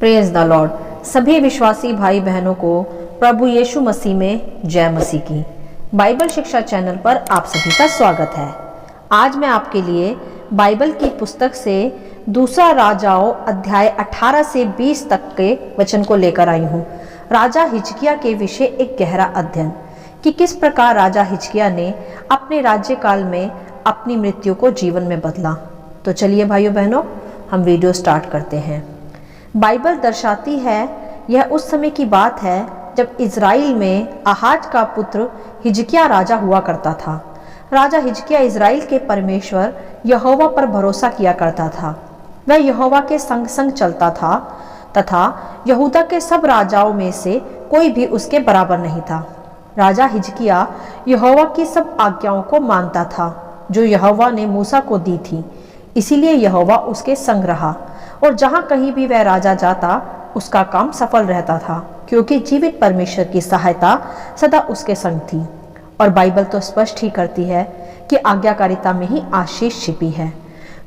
Praise the Lord. सभी विश्वासी भाई बहनों को प्रभु यीशु मसीह में जय मसीह की। बाइबल शिक्षा चैनल पर आप सभी का स्वागत है। आज मैं आपके लिए बाइबल की पुस्तक से दूसरा राजाओं अध्याय 18 से 20 तक के वचन को लेकर आई हूँ। राजा हिजकिय्याह के विषय एक गहरा अध्ययन कि किस प्रकार राजा हिजकिय्याह ने अपने राज्यकाल में अपनी मृत्यु को जीवन में बदला। तो चलिए भाइयों बहनों, हम वीडियो स्टार्ट करते हैं। बाइबल दर्शाती है यह उस समय की बात है जब इज़राइल में आहाज का पुत्र हिजकिय्याह राजा हुआ करता था। राजा हिजकिय्याह इज़राइल के परमेश्वर यहोवा पर भरोसा किया करता था। वह यहोवा के संग संग चलता था तथा यहूदा के सब राजाओं में से कोई भी उसके बराबर नहीं था। राजा हिजकिय्याह यहोवा की सब आज्ञाओं को मानता था जो यहोवा ने मूसा को दी थी, इसीलिए यहोवा उसके संग रहा और जहाँ कहीं भी वह राजा जाता उसका काम सफल रहता था, क्योंकि जीवित परमेश्वर की सहायता सदा उसके संग थी। और बाइबल तो स्पष्ट ही करती है कि आज्ञाकारिता में ही आशीष छिपी है।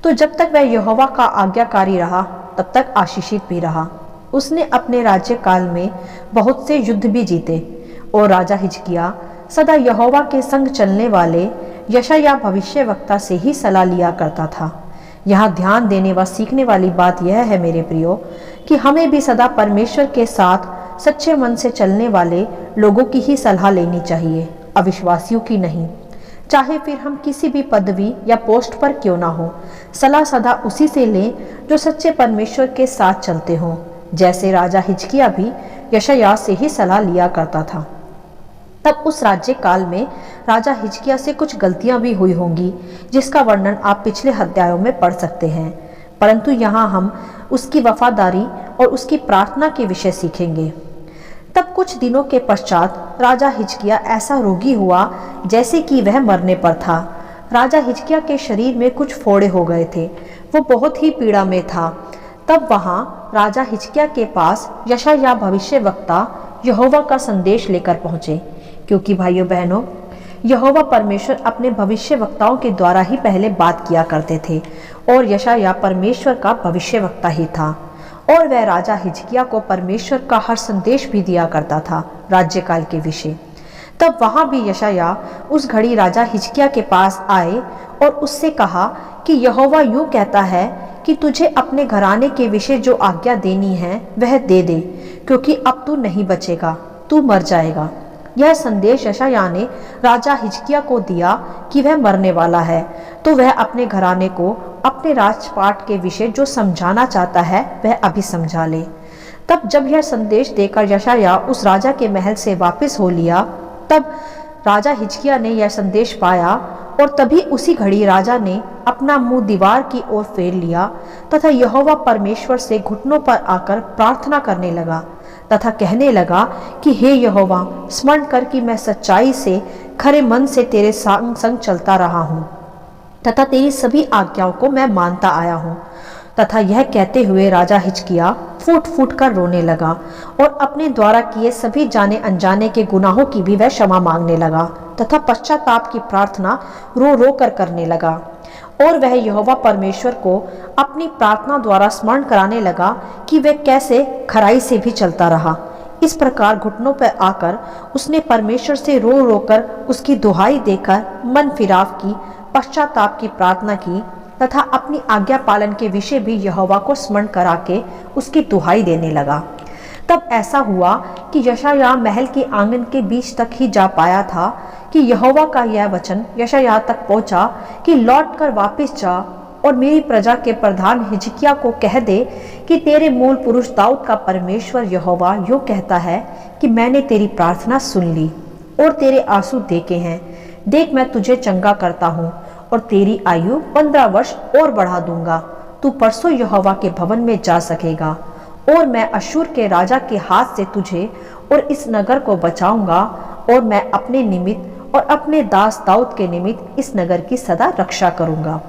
तो जब तक वह यहोवा का आज्ञाकारी रहा तब तक आशीषित भी रहा। उसने अपने राज्यकाल में बहुत से युद्ध भी जीते और राजा हिजकिय्याह सदा यहोवा के संग चलने वाले यशायाह भविष्यवक्ता से ही सलाह लिया करता था। यहाँ ध्यान देने व सीखने वाली बात यह है मेरे प्रियो कि हमें भी सदा परमेश्वर के साथ सच्चे मन से चलने वाले लोगों की ही सलाह लेनी चाहिए, अविश्वासियों की नहीं। चाहे फिर हम किसी भी पदवी या पोस्ट पर क्यों ना हो, सलाह सदा उसी से लें जो सच्चे परमेश्वर के साथ चलते हों। जैसे राजा हिजकिय्याह भी यशायाह से ही सलाह लिया करता था। तब उस राज्य काल में राजा हिजकिय्याह से कुछ गलतियां भी हुई होंगी, जिसका वर्णन आप पिछले अध्यायों में पढ़ सकते हैं, परंतु यहाँ हम उसकी वफादारी और उसकी प्रार्थना के विषय सीखेंगे। तब कुछ दिनों के पश्चात राजा हिजकिय्याह ऐसा रोगी हुआ जैसे कि वह मरने पर था। राजा हिजकिय्याह के शरीर में कुछ फोड़े हो गए थे, वो बहुत ही पीड़ा में था। तब वहाँ राजा हिजकिय्याह के पास यशायाह भविष्यवक्ता यहोवा का संदेश लेकर पहुँचे, क्योंकि भाइयों बहनों, यहोवा परमेश्वर अपने भविष्यवक्ताओं के द्वारा ही पहले बात किया करते थे और यशायाह परमेश्वर का भविष्यवक्ता ही था। और वह राजा हिजकिय्याह को परमेश्वर का हर संदेश भी दिया करता था राज्यकाल के विषय। तब वहाँ भी यशायाह उस घड़ी राजा हिजकिय्याह के पास आए और उससे कहा कि यहोवा यूँ कहता है कि तुझे अपने घराने के विषय जो आज्ञा देनी है वह दे दे, क्योंकि अब तू नहीं बचेगा, तू मर जाएगा। यह संदेश यशायाह ने राजा हिजकिय्याह को दिया कि वह मरने वाला है, तो वह अपने घराने को अपने राजपाट के विषय जो समझाना चाहता है वह अभी समझा ले। तब जब यह संदेश देकर यशायाह उस राजा के महल से वापस हो लिया, तब राजा हिजकिय्याह ने यह संदेश पाया और तभी उसी घड़ी राजा ने अपना मुंह दीवार की ओर फेर लिया तथा यहोवा परमेश्वर से घुटनों पर आकर प्रार्थना करने लगा तथा कहने लगा कि हे यहोवा, स्मरण कर कि मैं सच्चाई से खरे मन से तेरे संग संग चलता रहा हूँ तथा तेरी सभी आज्ञाओं को मैं मानता आया हूँ। तथा यह कहते हुए राजा हिजकिय्याह फूट फूट कर रोने लगा और अपने द्वारा किए सभी जाने अनजाने के गुनाहों की भी वह क्षमा मांगने लगा तथा पश्चाताप की प्रार्थना रो रो कर करने लगा। और वह यहोवा परमेश्वर को अपनी प्रार्थना द्वारा स्मरण कराने लगा कि वह कैसे खराई से भी चलता रहा। इस प्रकार घुटनों पर आकर उसने परमेश्वर से रो रो कर उसकी दुहाई देकर मन फिराव की, पश्चाताप की प्रार्थना की तथा अपनी आज्ञा पालन के विषय भी यहोवा को स्मरण करा के उसकी दुहाई देने लगा। तब ऐसा हुआ कि यशायाह महल के आंगन के बीच तक ही जा पाया था कि यहोवा का यह वचन यशायाह तक पहुंचा कि लौट कर वापिस जा और मेरी प्रजा के प्रधान हिजकिय्याह को कह दे कि तेरे मूल पुरुष दाऊद का परमेश्वर यहोवा यूँ कहता है कि मैंने तेरी प्रार्थना सुन ली और तेरे आंसू देखे हैं। देख, मैं तुझे चंगा करता हूँ और तेरी आयु 15 वर्ष और बढ़ा दूंगा। तू परसों यहोवा के भवन में जा सकेगा और मैं अश्शूर के राजा के हाथ से तुझे और इस नगर को बचाऊंगा और मैं अपने निमित्त और अपने दास दाऊद के निमित्त इस नगर की सदा रक्षा करूंगा।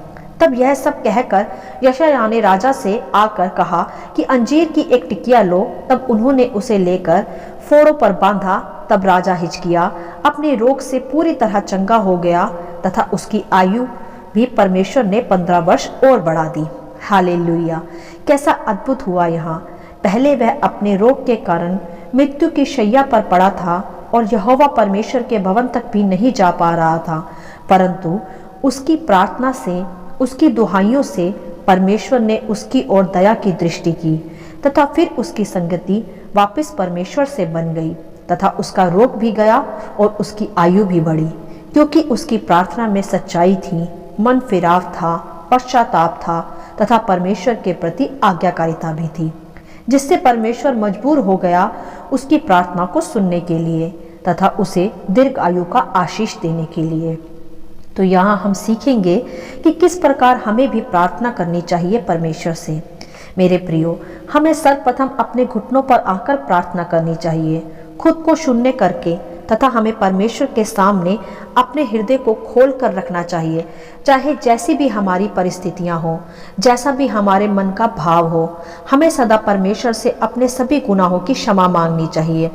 तब यह सब कहकर यशायाह ने राजा से आकर कहा कि अंजीर की एक टिकिया लो। तब उन्होंने उसे लेकर फोड़ों पर बांधा। तब राजा हिजकिय्याह अपने रोग से पूरी तरह चंगा हो गया तथा उसकी आयु भी परमेश्वर ने 15 वर्ष और बढ़ा दी। हालेलुया! कैसा अद्भुत हुआ यहाँ पहले वह अपने रोग के कारण मृत्यु की शैया पर पड़ा था और यहोवा परमेश्वर के भवन तक भी नहीं जा पा रहा था, परंतु उसकी प्रार्थना से, उसकी दुहाइयों से परमेश्वर ने उसकी ओर दया की दृष्टि की तथा फिर उसकी संगति वापस परमेश्वर से बन गई तथा उसका रोग भी गया और उसकी आयु भी बढ़ी, क्योंकि उसकी प्रार्थना में सच्चाई थी, मन फिराव था, पश्चाताप था तथा परमेश्वर के प्रति आज्ञाकारिता भी थी, जिससे परमेश्वर मजबूर हो गया उसकी प्रार्थना को सुनने के लिए तथा उसे दीर्घ आयु का आशीष देने के लिए। तो यहाँ हम सीखेंगे कि किस प्रकार हमें भी प्रार्थना करनी चाहिए परमेश्वर से। मेरे प्रियो, हमें सर्वप्रथम अपने घुटनों पर आकर प्रार्थना करनी चाहिए, खुद को शून्य करके, तथा हमें परमेश्वर के सामने अपने हृदय को खोल कर रखना चाहिए। चाहे जैसी भी हमारी परिस्थितियां हो, जैसा भी हमारे मन का भाव हो, हमें सदा परमेश्वर से अपने सभी गुनाहों की क्षमा मांगनी चाहिए।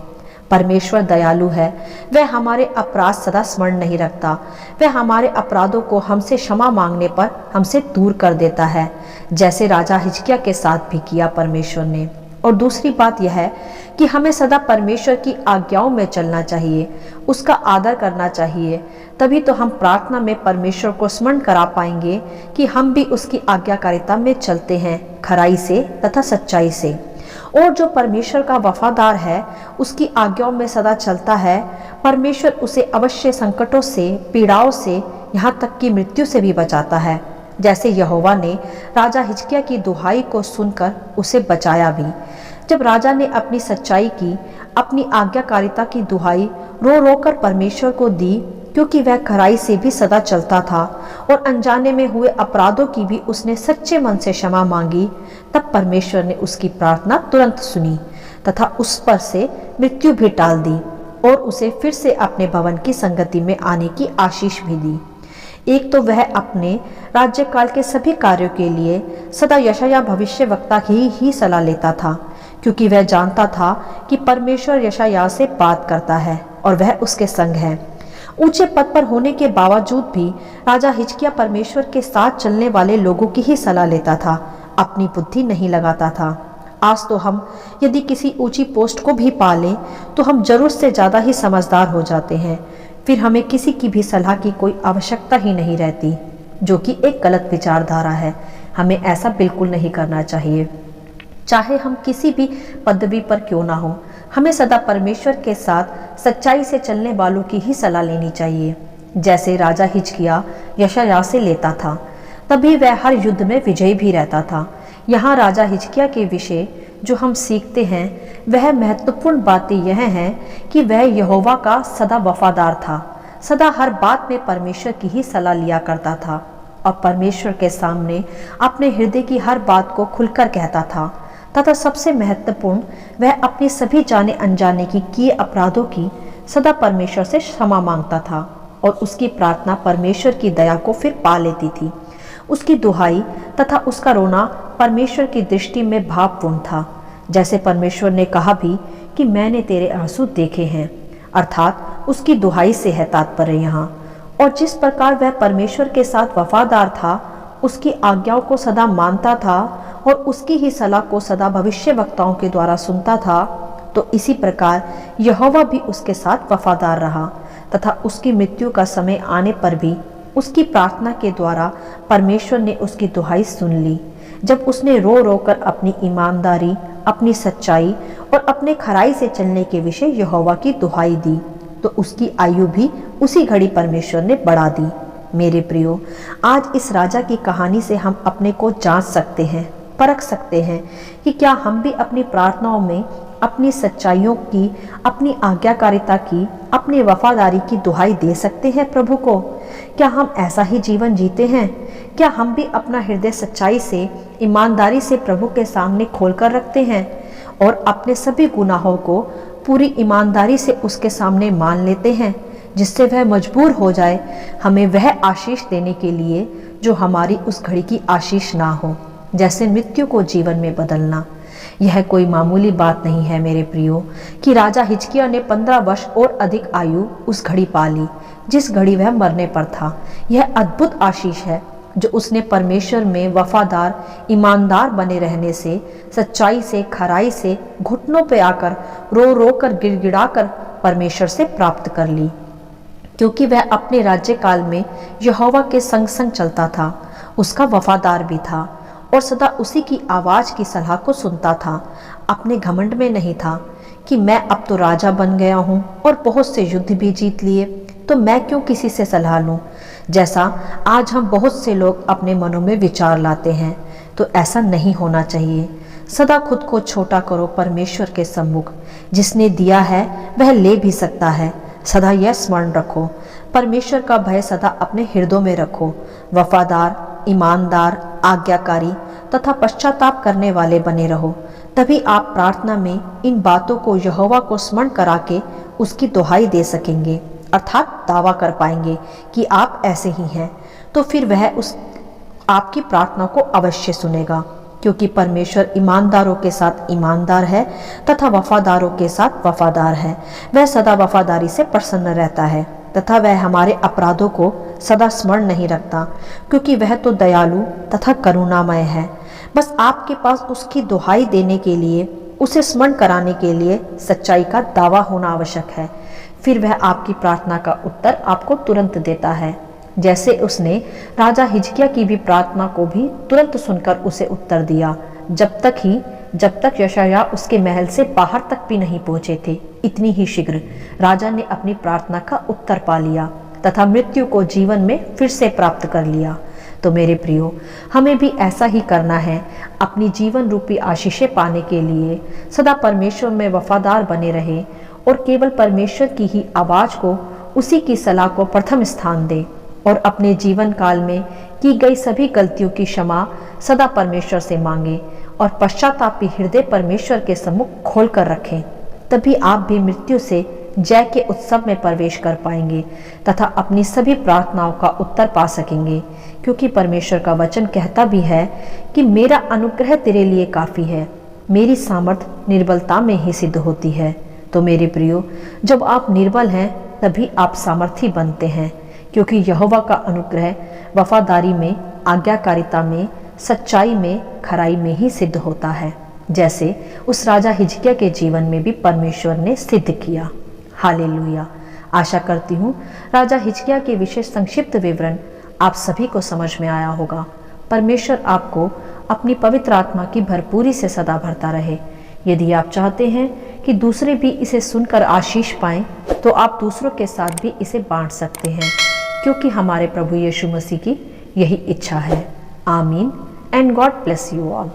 परमेश्वर दयालु है, वह हमारे अपराध सदा स्मरण नहीं रखता, वह हमारे अपराधों को हमसे क्षमा मांगने पर हमसे दूर कर देता है, जैसे राजा हिजकिय्याह के साथ भी किया परमेश्वर ने। और दूसरी बात यह है कि हमें सदा परमेश्वर की आज्ञाओं में चलना चाहिए, उसका आदर करना चाहिए, तभी तो हम प्रार्थना में परमेश्वर को स्मरण करा पाएंगे कि हम भी उसकी आज्ञाकारिता में चलते हैं, खराई से तथा सच्चाई से। और जो परमेश्वर का वफादार है, उसकी आज्ञाओं में सदा चलता है, परमेश्वर उसे अवश्य संकटों से, पीड़ाओं से, यहाँ तक कि मृत्यु से भी बचाता है, जैसे यहोवा ने राजा हिजकिय्याह की दुहाई को सुनकर उसे बचाया भी। जब राजा ने अपनी सच्चाई की, अपनी आज्ञाकारिता की दुहाई रो रो कर परमेश्वर को दी, क्योंकि वह खराई से भी सदा चलता था और अनजाने में हुए अपराधों की भी उसने सच्चे मन से क्षमा मांगी, तब परमेश्वर ने उसकी प्रार्थना तुरंत सुनी तथा उस पर से मृत्यु भी टाल दी और उसे फिर से अपने भवन की संगति में आने की आशीष भी दी। एक तो वह अपने राज्यकाल के सभी कार्यों के लिए सदा यशायाह भविष्यवक्ता ही सलाह लेता था, क्योंकि वह जानता था कि परमेश्वर यशायाह से बात करता है और वह उसके संग है। ऊंचे पद पर होने के बावजूद भी राजा हिजकिय्याह परमेश्वर के साथ चलने वाले लोगों की ही सलाह लेता था, अपनी बुद्धि नहीं लगाता था। आज तो हम यदि किसी ऊंची पोस्ट को भी पा लें तो हम जरूर से ज़्यादा ही समझदार हो जाते हैं, फिर हमें किसी की भी सलाह की कोई आवश्यकता ही नहीं रहती, जो कि एक गलत विचारधारा है। हमें ऐसा बिल्कुल नहीं करना चाहिए। चाहे हम किसी भी पदवी पर क्यों ना हो, हमें सदा परमेश्वर के साथ सच्चाई से चलने वालों की ही सलाह लेनी चाहिए, जैसे राजा हिजकिय्याह यशायाह से लेता था, तभी वह हर युद्ध में विजयी भी रहता था। यहाँ राजा हिजकिय्याह के विषय जो हम सीखते हैं, वह महत्वपूर्ण बातें यह हैं कि वह यहोवा का सदा वफादार था, सदा हर बात में परमेश्वर की ही सलाह लिया करता था और परमेश्वर के सामने अपने हृदय की हर बात को खुलकर कहता था, तथा सबसे महत्वपूर्ण, वह अपनी सभी जाने अनजाने की किए अपराधों की सदा परमेश्वर से क्षमा मांगता था और उसकी प्रार्थना परमेश्वर की दया को फिर पा लेती थी। उसकी दुहाई तथा उसका रोना परमेश्वर की दृष्टि में भावपूर्ण था, जैसे परमेश्वर ने कहा भी कि मैंने तेरे आंसू देखे हैं, अर्थात उसकी दुहाई से है तात्पर्य यहाँ। और जिस प्रकार वह परमेश्वर के साथ वफादार था, उसकी आज्ञाओं को सदा मानता था और उसकी ही सलाह को सदा भविष्यवक्ताओं के द्वारा सुनता था, तो इसी प्रकार यहोवा भी उसके साथ वफादार रहा तथा उसकी मृत्यु का समय आने पर भी उसकी प्रार्थना के द्वारा परमेश्वर ने उसकी दुहाई सुन ली। जब उसने रो रो कर अपनी ईमानदारी, अपनी सच्चाई और अपने खराई से चलने के विषय यहोवा की दुहाई दी, तो उसकी आयु भी उसी घड़ी परमेश्वर ने बढ़ा दी। मेरे प्रियो, आज इस राजा की कहानी से हम अपने को जांच सकते हैं, परख सकते हैं कि क्या हम भी अपनी प्रार्थनाओं में अपनी सच्चाइयों की, अपनी आज्ञाकारिता की, अपनी वफादारी की दुहाई दे सकते हैं प्रभु को। क्या हम ऐसा ही जीवन जीते हैं? क्या हम भी अपना हृदय सच्चाई से, ईमानदारी से प्रभु के सामने खोलकर रखते हैं और अपने सभी गुनाहों को पूरी ईमानदारी से उसके सामने मान लेते हैं, जिससे वह मजबूर हो जाए हमें वह आशीष देने के लिए जो हमारी उस घड़ी की आशीष ना हो, जैसे मृत्यु को जीवन में बदलना। यह कोई मामूली बात नहीं है मेरे प्रियो कि राजा हिजकिय्याह ने 15 वर्ष और अधिक आयु उस घड़ी पा ली जिस घड़ी वह मरने पर था। यह अद्भुत आशीष है। जो उसने परमेश्वर में वफादार ईमानदार बने रहने से, सच्चाई से, खराई से घुटनों पे आकर रो रो कर गिड़गिड़ा कर परमेश्वर से प्राप्त कर ली। क्योंकि वह अपने राज्यकाल में यहोवा के संग संग चलता था, उसका वफादार भी था और सदा उसी की आवाज़ की सलाह को सुनता था। अपने घमंड में नहीं था कि मैं अब तो राजा बन गया हूँ और बहुत से युद्ध भी जीत लिए, तो मैं क्यों किसी से सलाह लूँ। जैसा आज हम बहुत से लोग अपने मनों में विचार लाते हैं, तो ऐसा नहीं होना चाहिए। सदा खुद को छोटा करो परमेश्वर के सम्मुख। जिसने दिया है वह ले भी सकता है। सदा यह स्मरण रखो, परमेश्वर का भय सदा अपने हृदयों में रखो। वफादार, ईमानदार, आज्ञाकारी तथा पश्चाताप करने वाले बने रहो। तभी आप प्रार्थना में इन बातों को यहोवा को स्मरण करा के उसकी दुहाई दे सकेंगे, अर्थात दावा कर पाएंगे कि आप ऐसे ही हैं। तो फिर वह उस आपकी प्रार्थना को अवश्य सुनेगा, क्योंकि परमेश्वर ईमानदारों के साथ ईमानदार है तथा वफादारों के साथ वफादार है। वह सदा वफादारी से प्रसन्न रहता है तथा वह हमारे अपराधों को सदा स्मरण नहीं रखता, क्योंकि वह तो दयालु तथा करुणामय है। बस आपके पास उसकी दुहाई देने के लिए, उसे स्मरण कराने के लिए सच्चाई का दावा होना आवश्यक है। फिर वह आपकी प्रार्थना का उत्तर आपको तुरंत देता है, जैसे उसने राजा हिजकिय्याह की भी प्रार्थना को भी तुरंत सुनकर उसे उत्तर दिया, जब तक यशायाह उसके महल से बाहर तक भी नहीं पहुंचे थे। इतनी ही शीघ्र राजा ने अपनी प्रार्थना का उत्तर पा लिया तथा मृत्यु को जीवन में फिर से प्राप्त कर लिया। तो मेरे प्रियो, हमें भी ऐसा ही करना है। अपनी जीवन रूपी आशीषें पाने के लिए सदा परमेश्वर में वफादार बने रहे और केवल परमेश्वर की ही आवाज़ को, उसी की सलाह को प्रथम स्थान दें और अपने जीवन काल में की गई सभी गलतियों की क्षमा सदा परमेश्वर से मांगे और पश्चातापी हृदय परमेश्वर के सम्मुख खोल कर रखें। तभी आप भी मृत्यु से जय के उत्सव में प्रवेश कर पाएंगे तथा अपनी सभी प्रार्थनाओं का उत्तर पा सकेंगे, क्योंकि परमेश्वर का वचन कहता भी है कि मेरा अनुग्रह तेरे लिए काफ़ी है, मेरी सामर्थ निर्बलता में ही सिद्ध होती है। तो मेरे प्रियो, जब आप निर्बल हैं तभी आप सामर्थी बनते हैं, क्योंकि यहोवा का अनुग्रह वफादारी में, आज्ञाकारिता में, सच्चाई में, खराई में ही सिद्ध होता है, जैसे उस राजा हिजकिय्याह के जीवन में भी परमेश्वर ने सिद्ध किया। हालेलुया। आशा करती हूँ राजा हिजकिय्याह के विशेष संक्षिप्त विवरण आप सभी को समझ में आया होगा। परमेश्वर आपको अपनी पवित्र आत्मा की भरपूरी से सदा भरता रहे। यदि आप चाहते हैं कि दूसरे भी इसे सुनकर आशीष पाएं, तो आप दूसरों के साथ भी इसे बांट सकते हैं, क्योंकि हमारे प्रभु यीशु मसीह की यही इच्छा है। आमीन and God bless you all.